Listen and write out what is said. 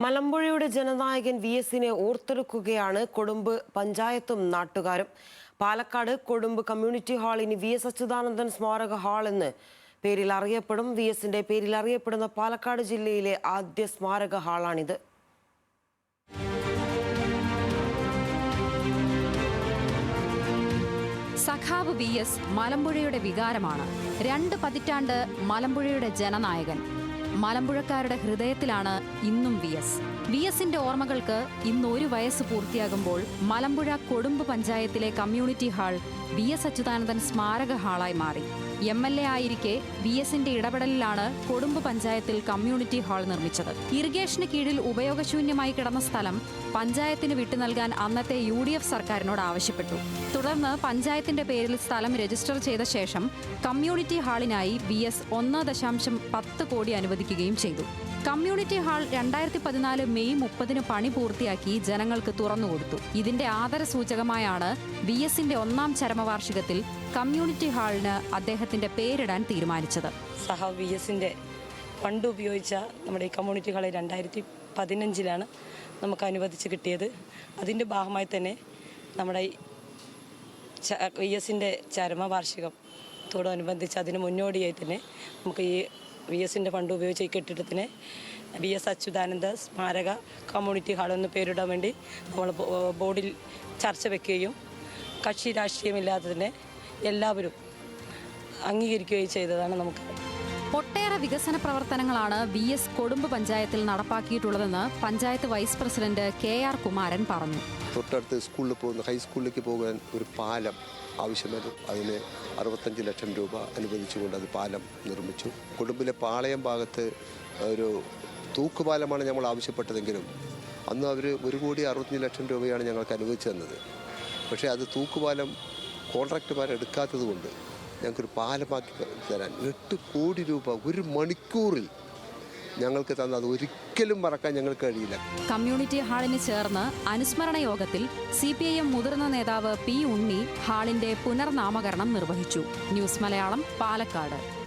മലമ്പുഴയുടെ ജനനായകൻ വി.എസിനെ ഓർത്തെടുക്കുകയാണ് കൊടുമ്പ് പഞ്ചായത്തും നാട്ടുകാരും. Palakkad Kodumbu community hall ഇനി വി.എസ്. അച്യുതാനന്ദൻ സ്മാരക ഹാൾ എന്ന് പേരിൽ അറിയപ്പെടും. വി.എസിന്റെ പേരിൽ അറിയപ്പെടുന്ന പാലക്കാട് ജില്ലയിലെ ആദ്യ സ്മാരക ഹാളാണിത്. സഖാവ് വി.എസ്. മലമ്പുഴയുടെ വികാരമാണ്. 2 പതിറ്റാണ്ട് മലമ്പുഴയുടെ ജനനായകൻ. മലമ്പുഴക്കാരുടെ ഹൃദയത്തിലാണ് ഇന്നും വി.എസിന്റെ ഓർമ്മകൾക്ക് ഇന്ന് 1 വയസ്സ് പൂർത്തിയാകുമ്പോൾ മലമ്പുഴ കൊടുമ്പ് പഞ്ചായത്തിലെ കമ്മ്യൂണിറ്റി ഹാൾ വി.എസ്. അച്യുതാനന്ദൻ സ്മാരക ഹാളായി മാറി. MLA ആയിരിക്കെ വി.എസിന്റെ ഇടപെടലിലാണ് കൊടുമ്പ് പഞ്ചായത്തിൽ കമ്മ്യൂണിറ്റി ഹാൾ നിർമ്മിച്ചത്. ഇറിഗേഷന് കീഴിൽ ഉപയോഗശൂന്യമായി കിടന്ന സ്ഥലം പഞ്ചായത്തിന് വിട്ടു നൽകാൻ അന്നത്തെ UDF സർക്കാരിനോട് ആവശ്യപ്പെട്ടു. തുടർന്ന് പഞ്ചായത്തിന്റെ പേരിൽ സ്ഥലം രജിസ്റ്റർ ചെയ്ത ശേഷം കമ്മ്യൂണിറ്റി ഹാളിനായി വി.എസ്. 1.10 കോടി അനുവദിക്കുകയും ചെയ്തു. കമ്മ്യൂണിറ്റി ഹാൾ 2014 മെയ് 30 പണി പൂർത്തിയാക്കി ജനങ്ങൾക്ക് തുറന്നുകൊടുത്തു. ഇതിന്റെ ആദരസൂചകമായാണ് വി.എസിന്റെ 1ാം ചരമവാർഷികത്തിൽ കമ്മ്യൂണിറ്റി ഹാളിന് അദ്ദേഹത്തിന്റെ പേരിടാൻ തീരുമാനിച്ചത്. സഖാവ് വി.എസിന്റെ ഫണ്ട് ഉപയോഗിച്ച നമ്മുടെ ഈ കമ്മ്യൂണിറ്റി ഹാൾ 2015 നമുക്ക് അനുവദിച്ച് കിട്ടിയത്. അതിൻ്റെ ഭാഗമായി തന്നെ നമ്മുടെ വി.എസിന്റെ ചരമവാർഷികത്തോടനുബന്ധിച്ച് അതിന് മുന്നോടിയായി തന്നെ നമുക്ക് ഈ വി.എസിന്റെ ഫണ്ട് ഉപയോഗിച്ച് ഈ കെട്ടിടത്തിന് വി.എസ്. അച്യുതാനന്ദ സ്മാരക കമ്മ്യൂണിറ്റി ഹാൾ എന്ന് പേരിടാൻ വേണ്ടി നമ്മൾ ബോർഡിൽ ചർച്ച വെക്കുകയും കക്ഷി രാഷ്ട്രീയമില്ലാതെ തന്നെ എല്ലാവരും അംഗീകരിക്കുകയും ചെയ്തതാണ്. നമുക്ക് ഒട്ടേറെ വികസന പ്രവർത്തനങ്ങളാണ് വി.എസ്. കൊടുമ്പ് പഞ്ചായത്തിൽ നടപ്പാക്കിയിട്ടുള്ളതെന്ന് panchayat vice president KR Kumaran പറഞ്ഞു. തൊട്ടടുത്ത് സ്കൂളിൽ പോകുന്ന ഹൈസ്കൂളിലേക്ക് പോകാൻ ഒരു പാലം ആവശ്യമായിരുന്നു. അതിന് 65 ലക്ഷം രൂപ അനുവദിച്ചുകൊണ്ട് അത് പാലം നിർമ്മിച്ചു. കൊടുമ്പിലെ പാളയം ഭാഗത്ത് ഒരു തൂക്കുപാലമാണ് ഞങ്ങൾ ആവശ്യപ്പെട്ടതെങ്കിലും അന്ന് അവർ 1,65 ലക്ഷം രൂപയാണ് ഞങ്ങൾക്ക് അനുവദിച്ചു തന്നത്. പക്ഷേ അത് തൂക്കുപാലം കോൺട്രാക്ടർമാർ എടുക്കാത്തത് കൊണ്ട് ഞങ്ങൾക്കൊരു പാലമാക്കി തരാൻ 8 കോടി രൂപ 1 മണിക്കൂറിൽ ഞങ്ങൾക്ക് തന്നത് ഒരിക്കലും മറക്കാൻ ഞങ്ങൾക്ക് കഴിയില്ല. കമ്മ്യൂണിറ്റി ഹാളിന് ചേർന്ന് അനുസ്മരണ യോഗത്തിൽ CPIM മുതിർന്ന നേതാവ് P. ഉണ്ണി ഹാളിന്റെ പുനർനാമകരണം നിർവഹിച്ചു. ന്യൂസ് മലയാളം, പാലക്കാട്.